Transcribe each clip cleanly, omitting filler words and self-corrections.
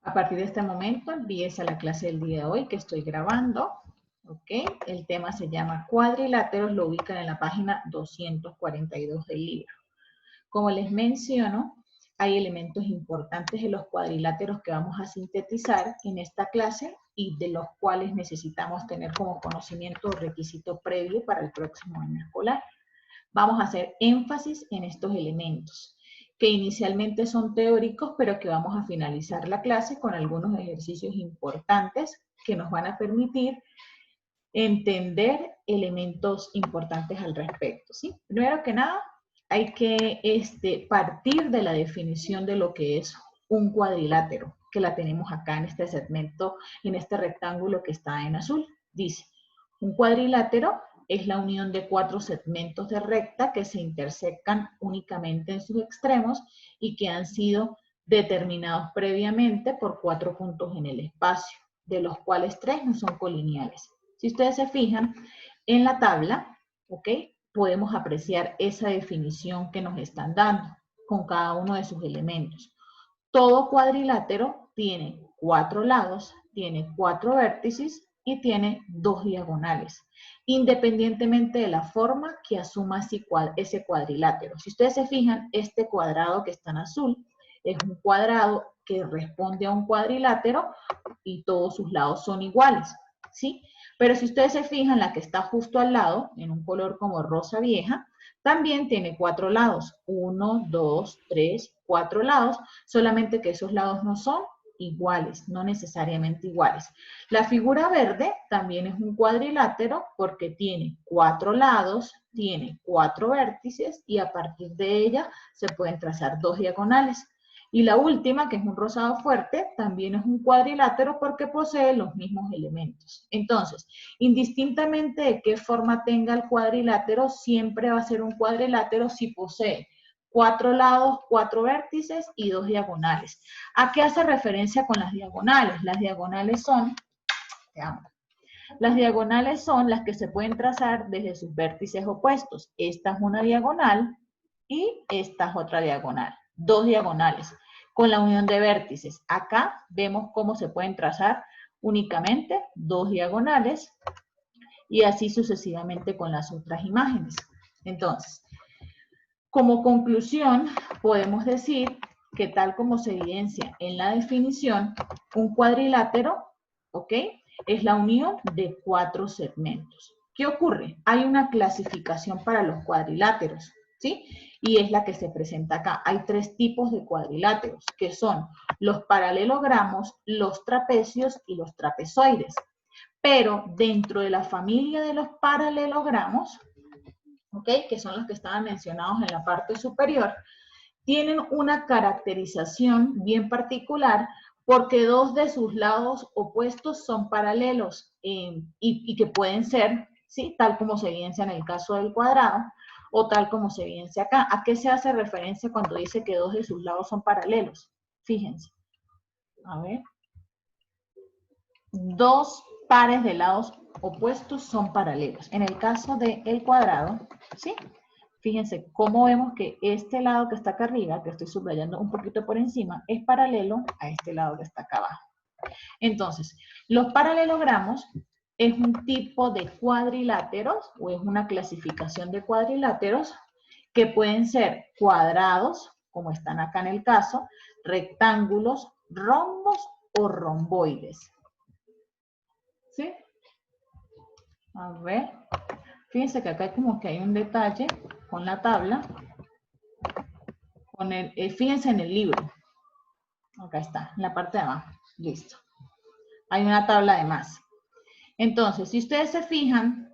A partir de este momento empieza la clase del día de hoy que estoy grabando. ¿Ok? El tema se llama cuadriláteros, lo ubican en la página 242 del libro. Como les menciono, hay elementos importantes de los cuadriláteros que vamos a sintetizar en esta clase y de los cuales necesitamos tener como conocimiento o requisito previo para el próximo año escolar. Vamos a hacer énfasis en estos elementos, que inicialmente son teóricos, pero que vamos a finalizar la clase con algunos ejercicios importantes que nos van a permitir entender elementos importantes al respecto, ¿sí? Primero que nada, hay que partir de la definición de lo que es un cuadrilátero, que la tenemos acá en este segmento, en este rectángulo que está en azul. Dice, un cuadrilátero es la unión de 4 segmentos de recta que se intersecan únicamente en sus extremos y que han sido determinados previamente por 4 puntos en el espacio, de los cuales 3 no son colineales. Si ustedes se fijan en la tabla, ¿ok? Podemos apreciar esa definición que nos están dando con cada uno de sus elementos. Todo cuadrilátero tiene 4 lados, tiene 4 vértices y tiene 2 diagonales, independientemente de la forma que asuma ese cuadrilátero. Si ustedes se fijan, este cuadrado que está en azul es un cuadrado que responde a un cuadrilátero y todos sus lados son iguales, ¿sí? Pero si ustedes se fijan, la que está justo al lado, en un color como rosa vieja, también tiene 4 lados. 1, 2, 3, 4 lados, solamente que esos lados no son iguales, no necesariamente iguales. La figura verde también es un cuadrilátero porque tiene 4 lados, tiene 4 vértices y a partir de ella se pueden trazar 2 diagonales. Y la última, que es un rosado fuerte, también es un cuadrilátero porque posee los mismos elementos. Entonces, indistintamente de qué forma tenga el cuadrilátero, siempre va a ser un cuadrilátero si posee 4 lados, 4 vértices y 2 diagonales. ¿A qué hace referencia con las diagonales? Las diagonales son, las que se pueden trazar desde sus vértices opuestos. Esta es una diagonal y esta es otra diagonal. 2 diagonales con la unión de vértices. Acá vemos cómo se pueden trazar únicamente 2 diagonales y así sucesivamente con las otras imágenes. Entonces, como conclusión, podemos decir que tal como se evidencia en la definición, un cuadrilátero, ¿ok?, es la unión de 4 segmentos. ¿Qué ocurre? Hay una clasificación para los cuadriláteros, ¿sí? Y es la que se presenta acá. Hay 3 tipos de cuadriláteros, que son los paralelogramos, los trapecios y los trapezoides. Pero dentro de la familia de los paralelogramos, ¿ok?, que son los que estaban mencionados en la parte superior, tienen una caracterización bien particular porque 2 de sus lados opuestos son paralelos y que pueden ser, ¿sí?, tal como se evidencia en el caso del cuadrado o tal como se evidencia acá. ¿A qué se hace referencia cuando dice que 2 de sus lados son paralelos? Fíjense. A ver. 2 pares de lados opuestos son paralelos. En el caso del cuadrado, ¿sí?, fíjense cómo vemos que este lado que está acá arriba, que estoy subrayando un poquito por encima, es paralelo a este lado que está acá abajo. Entonces, los paralelogramos es un tipo de cuadriláteros o es una clasificación de cuadriláteros que pueden ser cuadrados, como están acá en el caso, rectángulos, rombos o romboides. ¿Sí? A ver, fíjense que acá hay como que hay un detalle con la tabla. Fíjense en el libro. Acá está, en la parte de abajo. Listo. Hay una tabla de más. Entonces, si ustedes se fijan,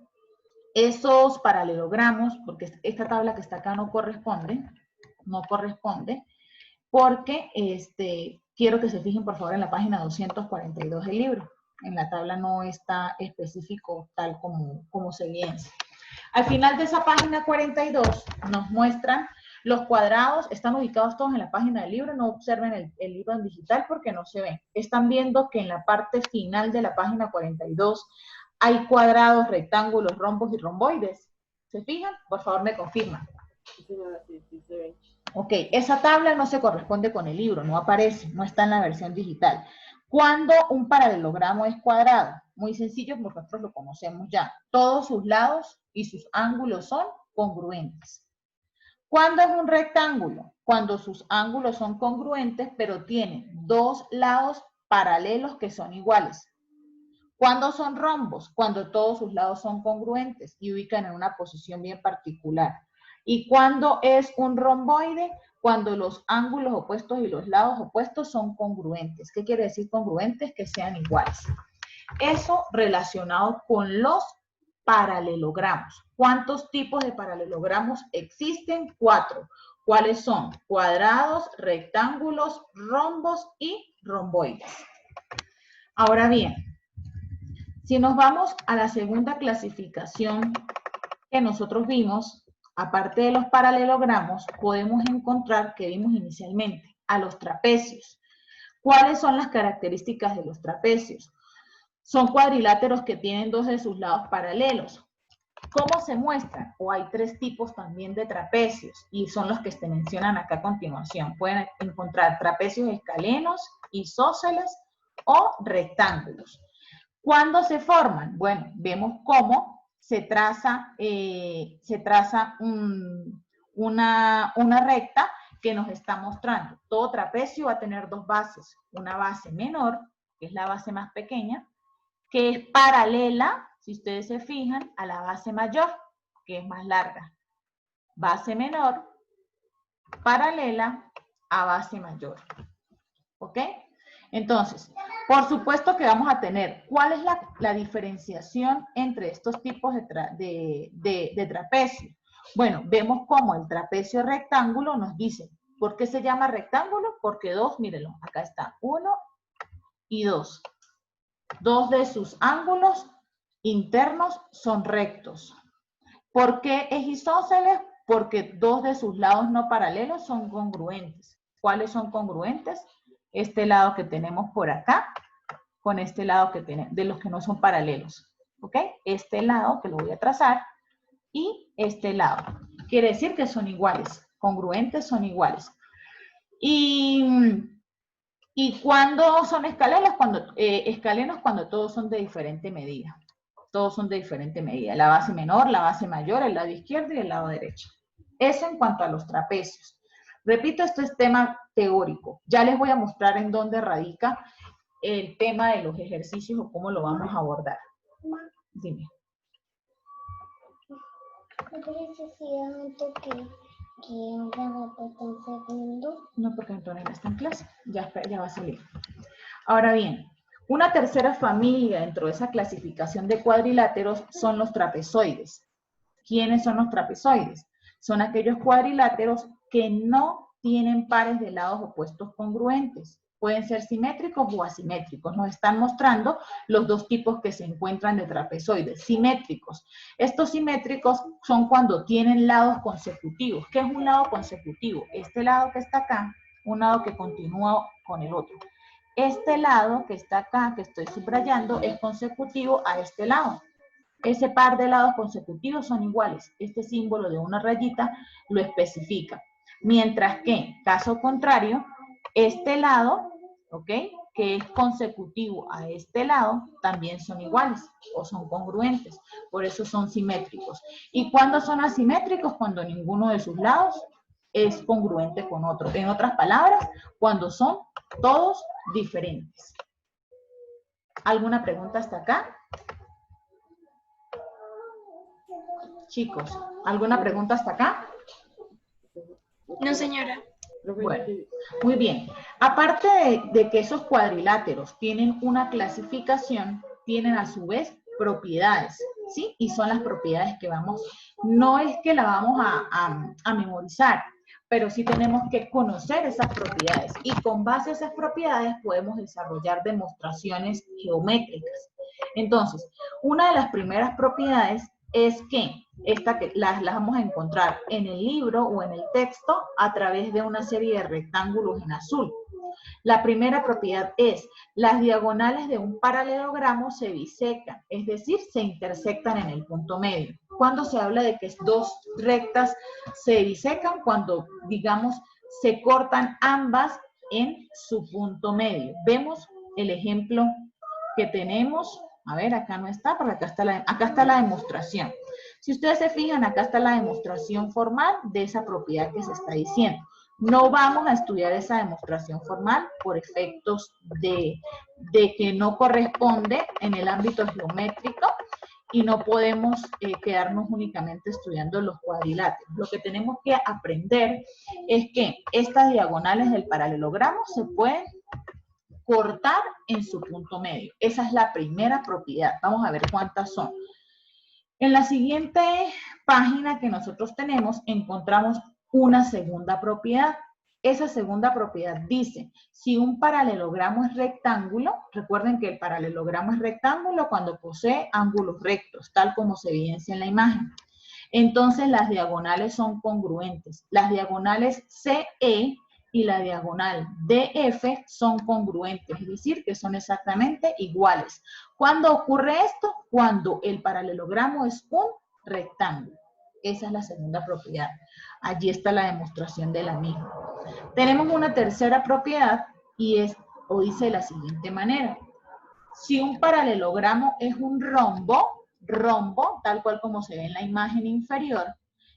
esos paralelogramos, porque esta tabla que está acá no corresponde, porque quiero que se fijen por favor en la página 242 del libro. En la tabla no está específico tal como se evidencia. Al final de esa página 42 nos muestran los cuadrados, están ubicados todos en la página del libro, no observen el libro en digital porque no se ven. Están viendo que en la parte final de la página 42 hay cuadrados, rectángulos, rombos y romboides. ¿Se fijan? Por favor me confirman. Ok, esa tabla no se corresponde con el libro, no aparece, no está en la versión digital. ¿Cuándo un paralelogramo es cuadrado? Muy sencillo, porque nosotros lo conocemos ya. Todos sus lados y sus ángulos son congruentes. ¿Cuándo es un rectángulo? Cuando sus ángulos son congruentes, pero tienen dos lados paralelos que son iguales. ¿Cuándo son rombos? Cuando todos sus lados son congruentes y ubican en una posición bien particular. ¿Y cuándo es un romboide? Cuando los ángulos opuestos y los lados opuestos son congruentes. ¿Qué quiere decir congruentes? Que sean iguales. Eso relacionado con los paralelogramos. ¿Cuántos tipos de paralelogramos existen? 4. ¿Cuáles son? Cuadrados, rectángulos, rombos y romboides. Ahora bien, si nos vamos a la segunda clasificación que nosotros vimos, aparte de los paralelogramos, podemos encontrar, que vimos inicialmente, a los trapecios. ¿Cuáles son las características de los trapecios? Son cuadriláteros que tienen dos de sus lados paralelos. ¿Cómo se muestran? O hay 3 tipos también de trapecios, y son los que se mencionan acá a continuación. Pueden encontrar trapecios escalenos, isósceles o rectángulos. ¿Cuándo se forman? Bueno, vemos cómo se traza una recta que nos está mostrando. Todo trapecio va a tener 2 bases. Una base menor, que es la base más pequeña, que es paralela, si ustedes se fijan, a la base mayor, que es más larga. Base menor, paralela a base mayor. ¿Ok? Entonces, por supuesto que vamos a tener, ¿cuál es la diferenciación entre estos tipos de trapecio? Bueno, vemos cómo el trapecio rectángulo nos dice, ¿por qué se llama rectángulo? Porque 2, mírenlo, acá está, 1 y 2. 2 de sus ángulos internos son rectos. ¿Por qué es isósceles? Porque 2 de sus lados no paralelos son congruentes. ¿Cuáles son congruentes? Este lado que tenemos por acá con este lado que tenemos, de los que no son paralelos. ¿Ok? Este lado que lo voy a trazar y este lado. Quiere decir que son iguales. Congruentes son iguales. ¿Y cuándo son escalenos? Cuando todos son de diferente medida. Todos son de diferente medida. La base menor, la base mayor, el lado izquierdo y el lado derecho. Eso en cuanto a los trapecios. Repito, esto es tema teórico. Ya les voy a mostrar en dónde radica el tema de los ejercicios o cómo lo vamos a abordar. Dime. No, porque Antonella está en clase. Ya va a salir. Ahora bien, una tercera familia dentro de esa clasificación de cuadriláteros son los trapezoides. ¿Quiénes son los trapezoides? Son aquellos cuadriláteros que no tienen pares de lados opuestos congruentes. Pueden ser simétricos o asimétricos. Nos están mostrando los 2 tipos que se encuentran de trapezoides. Simétricos. Estos simétricos son cuando tienen lados consecutivos. ¿Qué es un lado consecutivo? Este lado que está acá, un lado que continúa con el otro. Este lado que está acá, que estoy subrayando, es consecutivo a este lado. Ese par de lados consecutivos son iguales. Este símbolo de una rayita lo especifica. Mientras que, caso contrario, este lado, ¿ok?, que es consecutivo a este lado, también son iguales o son congruentes. Por eso son simétricos. ¿Y cuándo son asimétricos? Cuando ninguno de sus lados es congruente con otro. En otras palabras, cuando son todos diferentes. ¿Alguna pregunta hasta acá? Chicos, ¿alguna pregunta hasta acá? No, señora. Bueno, muy bien. Aparte de que esos cuadriláteros tienen una clasificación, tienen a su vez propiedades, ¿sí? Y son las propiedades que no es que la vamos a memorizar, pero sí tenemos que conocer esas propiedades. Y con base a esas propiedades podemos desarrollar demostraciones geométricas. Entonces, una de las primeras propiedades es que las vamos a encontrar en el libro o en el texto a través de una serie de rectángulos en azul. La primera propiedad es, las diagonales de un paralelogramo se bisecan, es decir, se intersectan en el punto medio. ¿Cuándo se habla de que dos rectas se bisecan? Cuando, digamos, se cortan ambas en su punto medio. Vemos el ejemplo que tenemos. A ver, acá no está, pero acá está la demostración. Si ustedes se fijan, acá está la demostración formal de esa propiedad que se está diciendo. No vamos a estudiar esa demostración formal por efectos de que no corresponde en el ámbito geométrico y no podemos quedarnos únicamente estudiando los cuadriláteros. Lo que tenemos que aprender es que estas diagonales del paralelogramo se pueden cortar en su punto medio. Esa es la primera propiedad. Vamos a ver cuántas son. En la siguiente página que nosotros tenemos, encontramos una segunda propiedad. Esa segunda propiedad dice, si un paralelogramo es rectángulo, recuerden que el paralelogramo es rectángulo cuando posee ángulos rectos, tal como se evidencia en la imagen. Entonces las diagonales son congruentes. Las diagonales CE y la diagonal DF son congruentes, es decir, que son exactamente iguales. ¿Cuándo ocurre esto? Cuando el paralelogramo es un rectángulo. Esa es la segunda propiedad. Allí está la demostración de la misma. Tenemos una tercera propiedad y dice de la siguiente manera. Si un paralelogramo es un rombo, tal cual como se ve en la imagen inferior,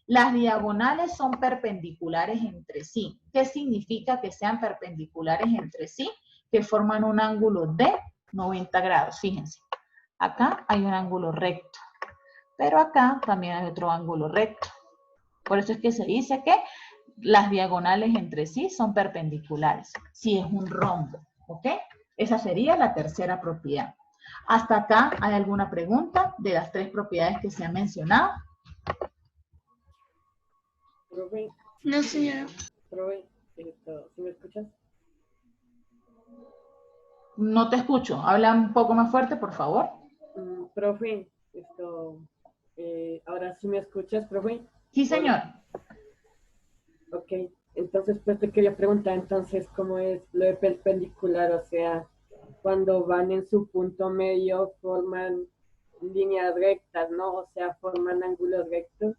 las diagonales son perpendiculares entre sí. ¿Qué significa que sean perpendiculares entre sí? Que forman un ángulo de 90 grados. Fíjense, acá hay un ángulo recto, pero acá también hay otro ángulo recto. Por eso es que se dice que las diagonales entre sí son perpendiculares, si es un rombo, ¿ok? Esa sería la tercera propiedad. ¿Hasta acá hay alguna pregunta de las tres propiedades que se han mencionado? Profe, No, señora. profe, ¿sí me escuchas? No te escucho. Habla un poco más fuerte, por favor. Profe, ahora sí me escuchas, profe. Sí, señor. Ok, entonces pues te quería preguntar entonces cómo es lo de perpendicular, o sea, cuando van en su punto medio forman líneas rectas, ¿no? O sea, forman ángulos rectos.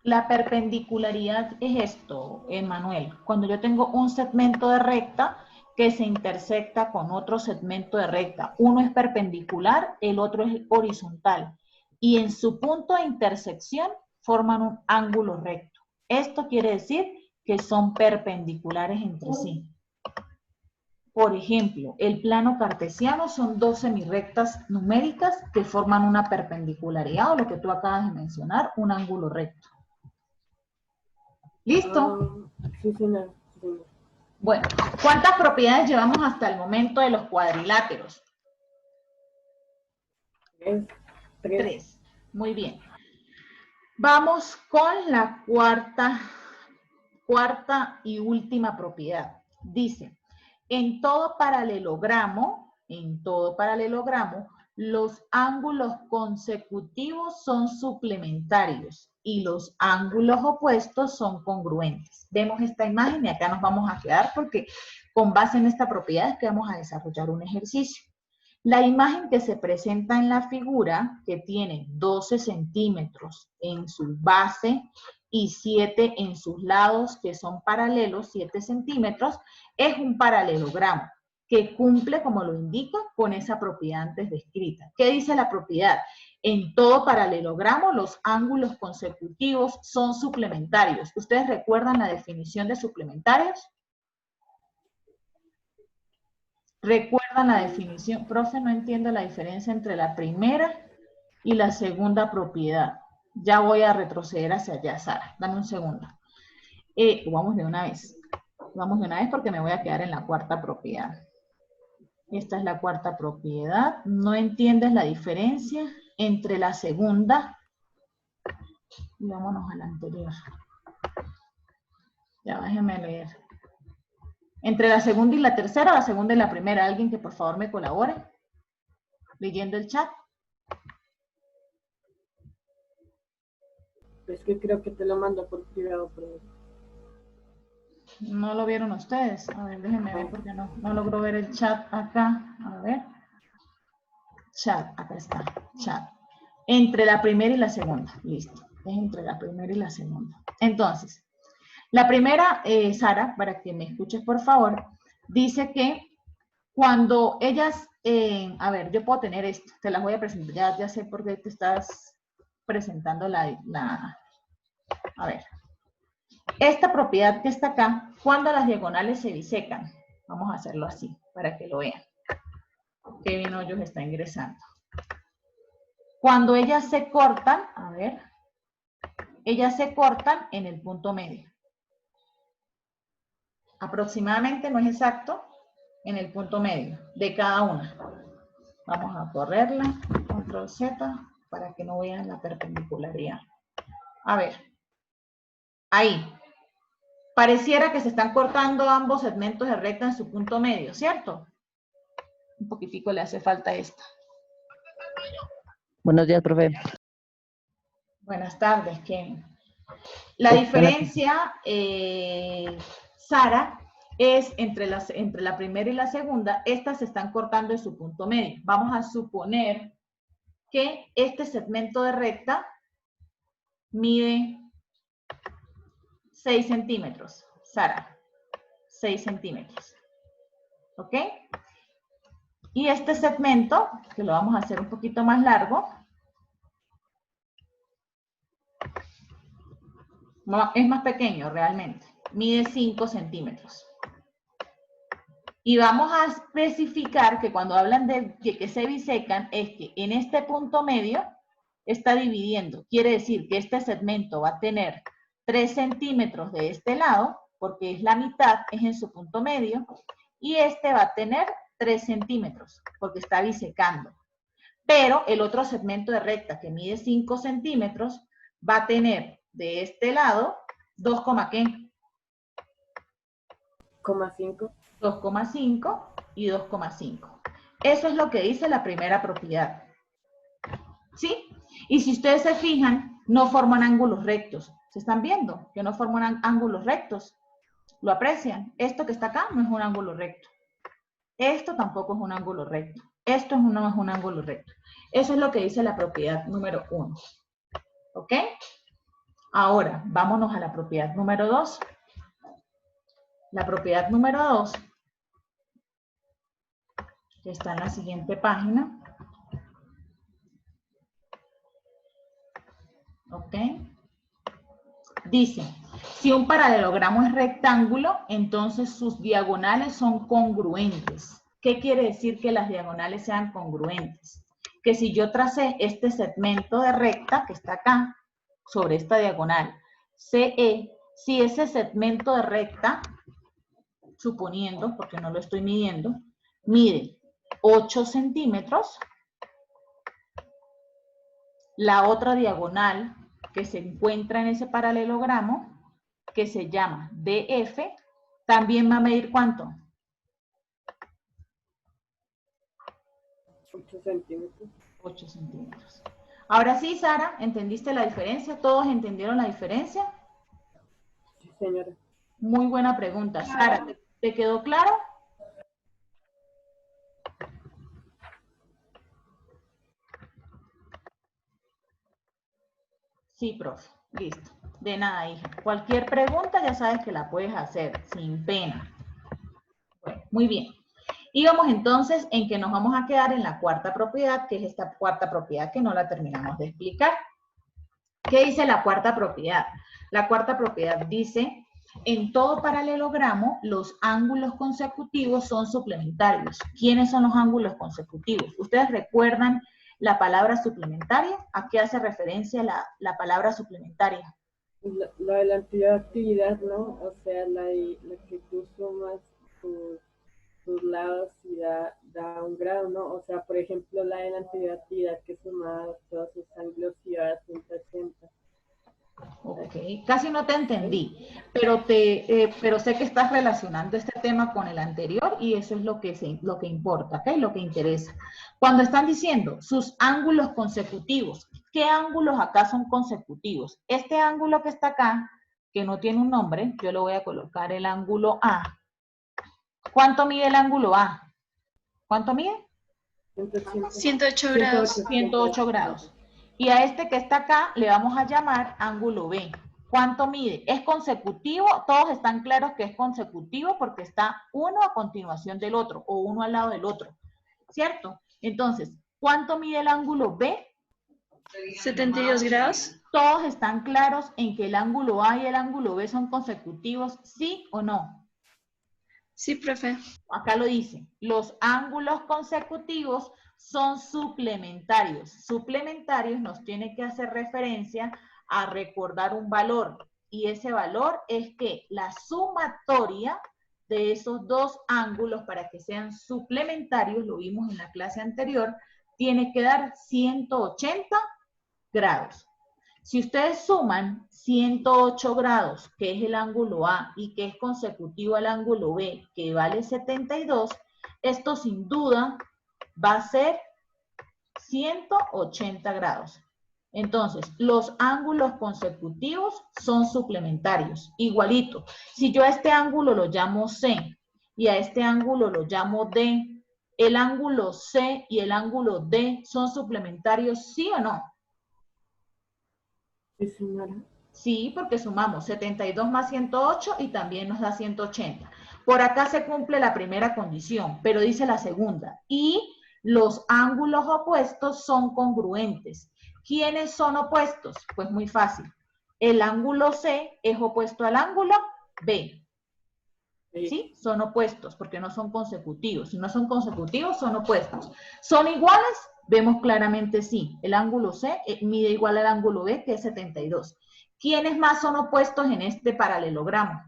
La perpendicularidad es esto, Manuel. Cuando yo tengo un segmento de recta que se intersecta con otro segmento de recta. Uno es perpendicular, el otro es horizontal. Y en su punto de intersección forman un ángulo recto. Esto quiere decir que son perpendiculares entre sí. Por ejemplo, el plano cartesiano son dos semirrectas numéricas que forman una perpendicularidad, o lo que tú acabas de mencionar, un ángulo recto. ¿Listo? Sí, señor. Sí. Bueno, ¿cuántas propiedades llevamos hasta el momento de los cuadriláteros? Tres. Muy bien. Vamos con la cuarta y última propiedad. Dice, en todo paralelogramo, los ángulos consecutivos son suplementarios y los ángulos opuestos son congruentes. Vemos esta imagen y acá nos vamos a quedar porque con base en esta propiedad es que vamos a desarrollar un ejercicio. La imagen que se presenta en la figura, que tiene 12 centímetros en su base y 7 en sus lados, que son paralelos, 7 centímetros, es un paralelogramo que cumple, como lo indica, con esa propiedad antes descrita. ¿Qué dice la propiedad? En todo paralelogramo, los ángulos consecutivos son suplementarios. ¿Ustedes recuerdan la definición de suplementarios? ¿Recuerdan la definición? Profe, no entiendo la diferencia entre la primera y la segunda propiedad. Ya voy a retroceder hacia allá, Sara. Dame un segundo. Vamos de una vez. Vamos de una vez porque me voy a quedar en la cuarta propiedad. Esta es la cuarta propiedad. ¿No entiendes la diferencia entre la segunda? Y vámonos a la anterior. Ya déjenme leer. Entre la segunda y la tercera, la segunda y la primera. ¿Alguien que por favor me colabore? Leyendo el chat. Es que creo que te lo mando por privado, pero... ¿No lo vieron ustedes? A ver, déjenme ver porque no logro ver el chat acá. A ver. Chat, acá está. Chat. Entre la primera y la segunda. Listo. Es entre la primera y la segunda. Entonces, la primera, Sara, para que me escuches por favor, dice que cuando ellas, a ver, yo puedo tener esto, te las voy a presentar, ya sé por qué te estás presentando a ver, esta propiedad que está acá, cuando las diagonales se bisecan, vamos a hacerlo así, para que lo vean. Kevin Hoyos está ingresando. Cuando ellas se cortan, a ver, ellas se cortan en el punto medio. Aproximadamente, no es exacto, en el punto medio de cada una. Vamos a correrla, control Z, para que no vean la perpendicularidad. A ver, ahí. Pareciera que se están cortando ambos segmentos de recta en su punto medio, ¿cierto? Un poquitico le hace falta esta. Buenos días, profe. Buenas tardes, Ken. La diferencia, Sara, es entre la primera y la segunda, estas se están cortando en su punto medio. Vamos a suponer que este segmento de recta mide 6 centímetros, Sara, 6 centímetros, ¿ok? Y este segmento, que lo vamos a hacer un poquito más largo, es más pequeño realmente, mide 5 centímetros. Y vamos a especificar que cuando hablan de que se bisecan, es que en este punto medio está dividiendo. Quiere decir que este segmento va a tener 3 centímetros de este lado, porque es la mitad, es en su punto medio, y este va a tener 3 centímetros, porque está bisecando. Pero el otro segmento de recta, que mide 5 centímetros, va a tener de este lado 2, ¿qué? 2,5 y 2,5. Eso es lo que dice la primera propiedad. ¿Sí? Y si ustedes se fijan, no forman ángulos rectos. ¿Se están viendo? Que no forman ángulos rectos. ¿Lo aprecian? Esto que está acá no es un ángulo recto. Esto tampoco es un ángulo recto. Esto no es un ángulo recto. Eso es lo que dice la propiedad número 1. ¿Ok? Ahora, vámonos a la propiedad número 2. La propiedad número 2, que está en la siguiente página. ¿Ok? Dice, si un paralelogramo es rectángulo, entonces sus diagonales son congruentes. ¿Qué quiere decir que las diagonales sean congruentes? Que si yo tracé este segmento de recta que está acá, sobre esta diagonal, CE, si ese segmento de recta, suponiendo, porque no lo estoy midiendo, mide 8 centímetros, la otra diagonal que se encuentra en ese paralelogramo, que se llama DF, también va a medir ¿cuánto? 8 centímetros. 8 centímetros. Ahora sí, Sara, ¿entendiste la diferencia? ¿Todos entendieron la diferencia? Sí, señora. Muy buena pregunta. Sara, ¿te quedó claro? Sí, profe. Listo. De nada, hija. Cualquier pregunta ya sabes que la puedes hacer, sin pena. Bueno, muy bien. Y vamos entonces en que nos vamos a quedar en la cuarta propiedad, que es esta cuarta propiedad que no la terminamos de explicar. ¿Qué dice la cuarta propiedad? La cuarta propiedad dice, en todo paralelogramo, los ángulos consecutivos son suplementarios. ¿Quiénes son los ángulos consecutivos? ¿Ustedes recuerdan la palabra suplementaria? ¿A qué hace referencia la palabra suplementaria? La de la actividad, ¿no? O sea, la que tú sumas tus lados y da un grado, ¿no? O sea, por ejemplo, la de la actividad que suma todos sus ángulos y da 180. Ok, casi no te entendí, pero sé que estás relacionando este tema con el anterior y eso es lo que importa, ¿ok? Lo que interesa. Cuando están diciendo sus ángulos consecutivos, ¿qué ángulos acá son consecutivos? Este ángulo que está acá que no tiene un nombre, yo le voy a colocar el ángulo A. ¿Cuánto mide el ángulo A? ¿Cuánto mide? 108 grados. 108 grados. Y a este que está acá le vamos a llamar ángulo B. ¿Cuánto mide? ¿Es consecutivo? Todos están claros que es consecutivo porque está uno a continuación del otro o uno al lado del otro, ¿cierto? Entonces, ¿cuánto mide el ángulo B? 72 grados. Todos están claros en que el ángulo A y el ángulo B son consecutivos, ¿sí o no? Sí, profe. Acá lo dice, los ángulos consecutivos son suplementarios. Suplementarios nos tiene que hacer referencia a recordar un valor. Y ese valor es que la sumatoria de esos dos ángulos para que sean suplementarios, lo vimos en la clase anterior, tiene que dar 180 grados. Si ustedes suman 108 grados, que es el ángulo A, y que es consecutivo al ángulo B, que vale 72, esto sin duda va a ser 180 grados. Entonces, los ángulos consecutivos son suplementarios, igualito. Si yo a este ángulo lo llamo C y a este ángulo lo llamo D, ¿el ángulo C y el ángulo D son suplementarios, sí o no? Sí, señora. Sí, porque sumamos 72 más 108 y también nos da 180. Por acá se cumple la primera condición, pero dice la segunda. Y los ángulos opuestos son congruentes. ¿Quiénes son opuestos? Pues muy fácil. El ángulo C es opuesto al ángulo B. ¿Sí? Son opuestos porque no son consecutivos. Si no son consecutivos, son opuestos. ¿Son iguales? Vemos claramente sí. El ángulo C mide igual al ángulo B, que es 72. ¿Quiénes más son opuestos en este paralelogramo?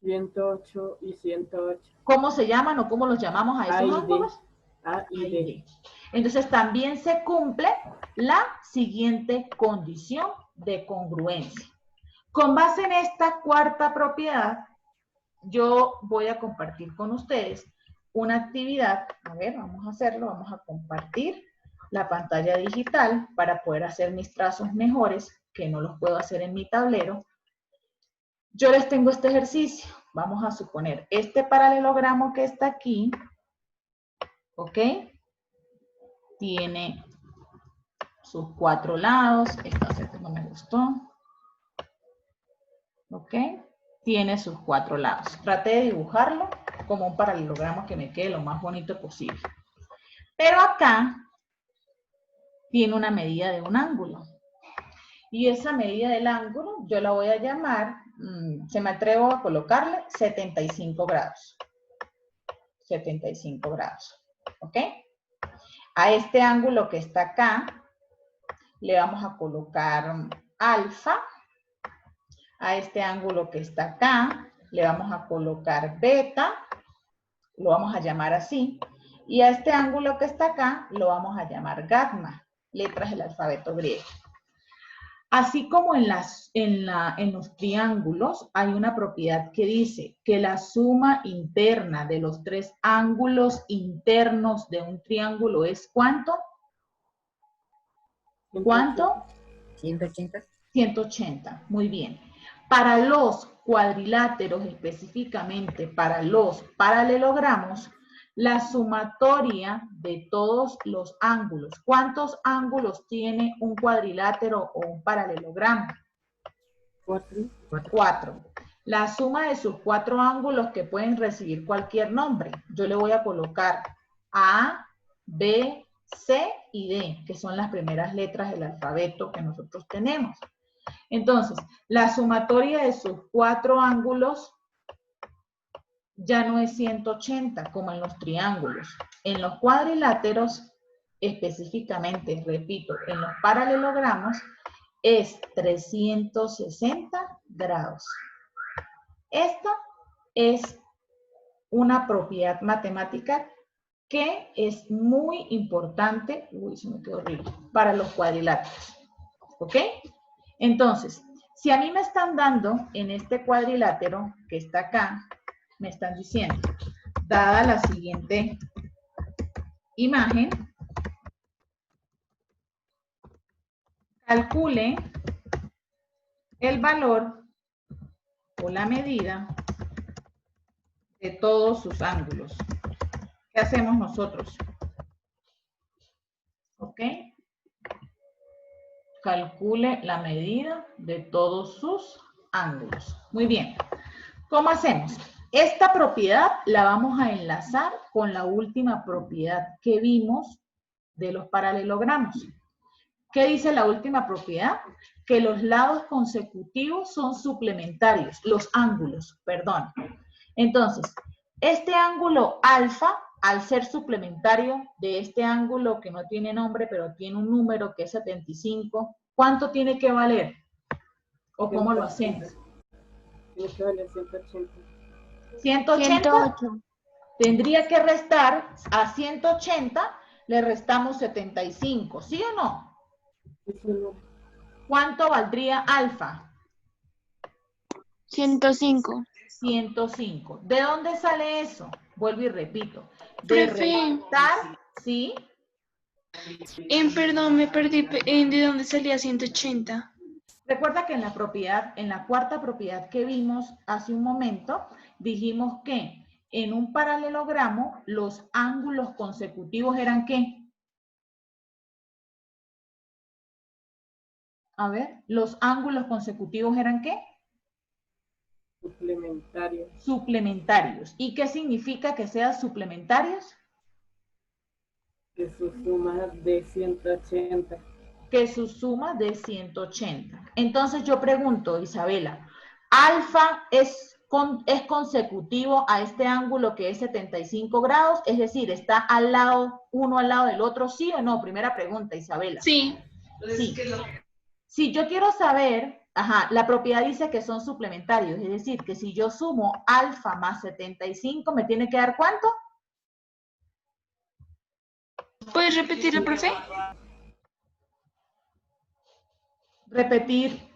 108 y 108. ¿Cómo se llaman o cómo los llamamos a esos ángulos? A y D. Entonces también se cumple la siguiente condición de congruencia. Con base en esta cuarta propiedad, yo voy a compartir con ustedes una actividad. A ver, vamos a hacerlo, vamos a compartir la pantalla digital para poder hacer mis trazos mejores, que no los puedo hacer en mi tablero. Yo les tengo este ejercicio. Vamos a suponer este paralelogramo que está aquí, ¿ok? Tiene sus 4 lados. Esta no me gustó. ¿Ok? Tiene sus 4 lados. Traté de dibujarlo como un paralelogramo que me quede lo más bonito posible. Pero acá tiene una medida de un ángulo. Y esa medida del ángulo yo la voy a llamar, se me atrevo a colocarle 75 grados. 75 grados. ¿Ok? A este ángulo que está acá le vamos a colocar alfa. A este ángulo que está acá le vamos a colocar beta. Lo vamos a llamar así. Y a este ángulo que está acá lo vamos a llamar gamma. Letras del alfabeto griego. Así como en los triángulos hay una propiedad que dice que la suma interna de los 3 ángulos internos de un triángulo es ¿cuánto? ¿Cuánto? 180. 180, muy bien. Para los cuadriláteros, específicamente para los paralelogramos, la sumatoria de todos los ángulos. ¿Cuántos ángulos tiene un cuadrilátero o un paralelogramo? 4. 4. La suma de sus 4 ángulos que pueden recibir cualquier nombre. Yo le voy a colocar A, B, C y D, que son las primeras letras del alfabeto que nosotros tenemos. Entonces, la sumatoria de sus 4 ángulos ya no es 180 como en los triángulos. En los cuadriláteros, específicamente, repito, en los paralelogramos, es 360 grados. Esta es una propiedad matemática que es muy importante, se me quedó horrible, para los cuadriláteros. ¿Ok? Entonces, si a mí me están dando en este cuadrilátero que está acá, me están diciendo, dada la siguiente imagen, calcule el valor o la medida de todos sus ángulos. ¿Qué hacemos nosotros? ¿Ok? Calcule la medida de todos sus ángulos. Muy bien. ¿Cómo hacemos? Esta propiedad la vamos a enlazar con la última propiedad que vimos de los paralelogramos. ¿Qué dice la última propiedad? Que los lados consecutivos son suplementarios, los ángulos, perdón. Entonces, este ángulo alfa, al ser suplementario de este ángulo que no tiene nombre, pero tiene un número que es 75, ¿cuánto tiene que valer? ¿O cómo lo hacemos? Tiene que valer 180. 180 108. tendría que restar a 180, le restamos 75, ¿sí o no? Eso no. ¿Cuánto valdría alfa? 105. 105. ¿De dónde sale eso? Vuelvo y repito. De Profe. restar, ¿sí? Perdón, me perdí. ¿De dónde salía 180? Recuerda que en la propiedad, en la cuarta propiedad que vimos hace un momento, dijimos que en un paralelogramo los ángulos consecutivos eran ¿qué? A ver, los ángulos consecutivos eran ¿qué? Suplementario. Suplementarios. ¿Y qué significa que sean suplementarios? Que su suma de 180. Que su suma de 180. Entonces yo pregunto, Isabela, ¿alfa es consecutivo a este ángulo que es 75 grados? Es decir, ¿está al lado, uno al lado del otro, sí o no? Primera pregunta, Isabela. Sí. Sí. Si yo quiero saber, la propiedad dice que son suplementarios, es decir, que si yo sumo alfa más 75, ¿me tiene que dar cuánto? ¿Puedes repetirlo, profe? Repetir,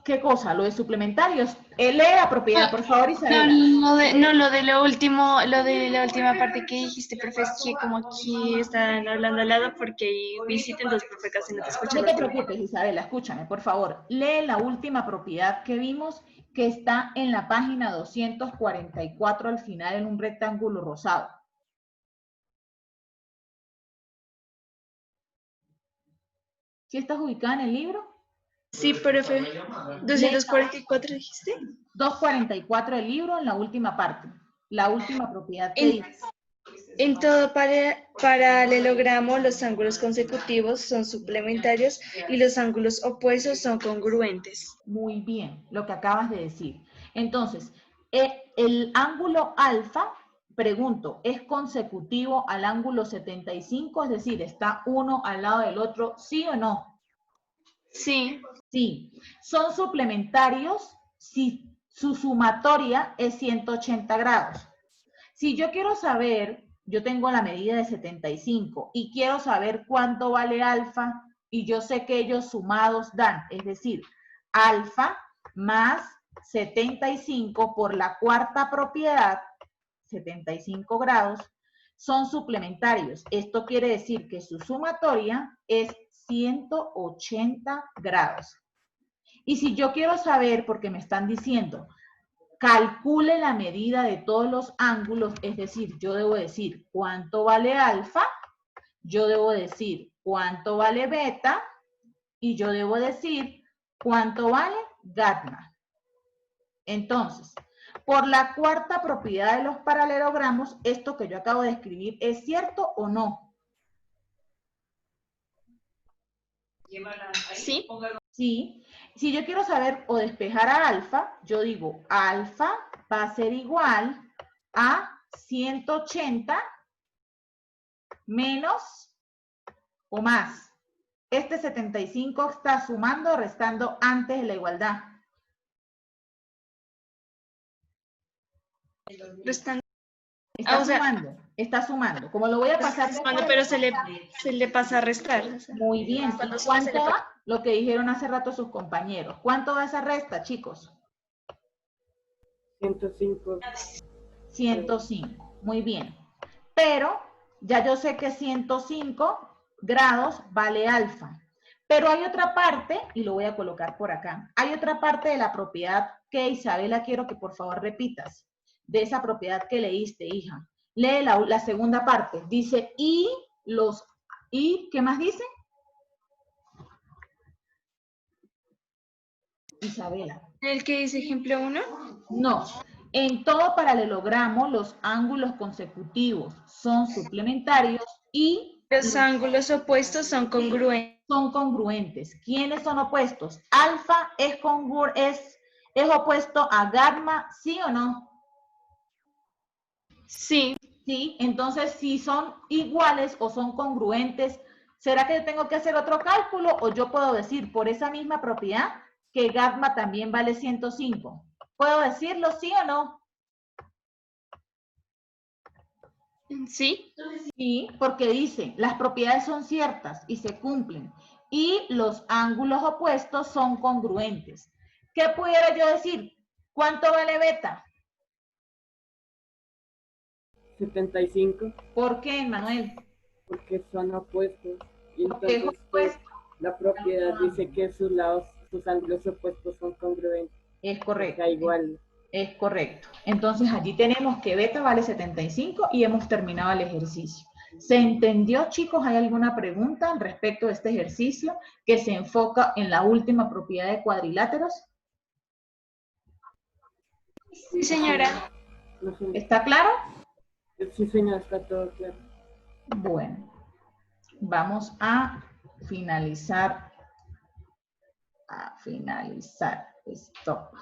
¿qué cosa? Lo de suplementarios. Lee la propiedad, por favor, Isabela. Lo de lo último, lo de la última parte que dijiste, profe, es que como aquí están hablando al lado porque hay visita, entonces, profe, casi no te escucho. No te preocupes, Isabela, escúchame, por favor. Lee la última propiedad que vimos que está en la página 244 al final en un rectángulo rosado. ¿Sí estás ubicada en el libro? Sí, profe. 244 dijiste. 244 del libro en la última parte. La última propiedad que dice. En todo paralelogramo, los ángulos consecutivos son suplementarios y los ángulos opuestos son congruentes. Muy bien, lo que acabas de decir. Entonces, el ángulo alfa, pregunto, ¿es consecutivo al ángulo 75? Es decir, ¿está uno al lado del otro? ¿Sí o no? Sí. Sí. ¿Son suplementarios si su sumatoria es 180 grados? Si yo quiero saber, yo tengo la medida de 75 y quiero saber cuánto vale alfa y yo sé que ellos sumados dan, es decir, alfa más 75 por la cuarta propiedad, 75 grados, son suplementarios. Esto quiere decir que su sumatoria es 180 grados. Y si yo quiero saber, porque me están diciendo, calcule la medida de todos los ángulos, es decir, yo debo decir cuánto vale alfa, yo debo decir cuánto vale beta, y yo debo decir cuánto vale gamma. Entonces, por la cuarta propiedad de los paralelogramos, esto que yo acabo de escribir, ¿es cierto o no? Sí. Sí. Si yo quiero saber o despejar a alfa, yo digo alfa va a ser igual a 180 menos o más. Este 75 está sumando o restando antes de la igualdad. Restando. Está sumando, está sumando. Como lo voy a pasar. Está sumando, pero se le pasa a restar. O sea, muy bien. ¿Y cuánto va? Lo que dijeron hace rato sus compañeros. ¿Cuánto va esa resta, chicos? 105. 105. Muy bien. Pero ya yo sé que 105 grados vale alfa. Pero hay otra parte, y lo voy a colocar por acá, hay otra parte de la propiedad que, Isabela, quiero que por favor repitas, de esa propiedad que leíste, hija. Lee la segunda parte, dice, ¿qué más dice? Isabela. ¿El que dice ejemplo 1? No. En todo paralelogramo, los ángulos consecutivos son suplementarios y Los ángulos opuestos son congruentes. son congruentes. ¿Quiénes son opuestos? Alfa es opuesto a gamma, ¿sí o no? Sí. Sí, entonces si son iguales o son congruentes, ¿será que tengo que hacer otro cálculo o yo puedo decir por esa misma propiedad que gamma también vale 105? ¿Puedo decirlo sí o no? Sí. Sí, porque dice, las propiedades son ciertas y se cumplen y los ángulos opuestos son congruentes. ¿Qué pudiera yo decir? ¿Cuánto vale beta? 75, ¿Por qué, Manuel? porque son opuestos. Y Porque es entonces, pues, opuesto. la propiedad dice que sus ángulos opuestos son congruentes. Es O correcto. sea, igual. Es correcto. Entonces allí tenemos que beta vale 75 y hemos terminado el ejercicio. ¿Se entendió, chicos? ¿Hay alguna pregunta al respecto de este ejercicio que se enfoca en la última propiedad de cuadriláteros? Sí, señora. No sé. ¿Está claro? Sí, señor, está todo claro. Bueno, vamos a finalizar. Stop.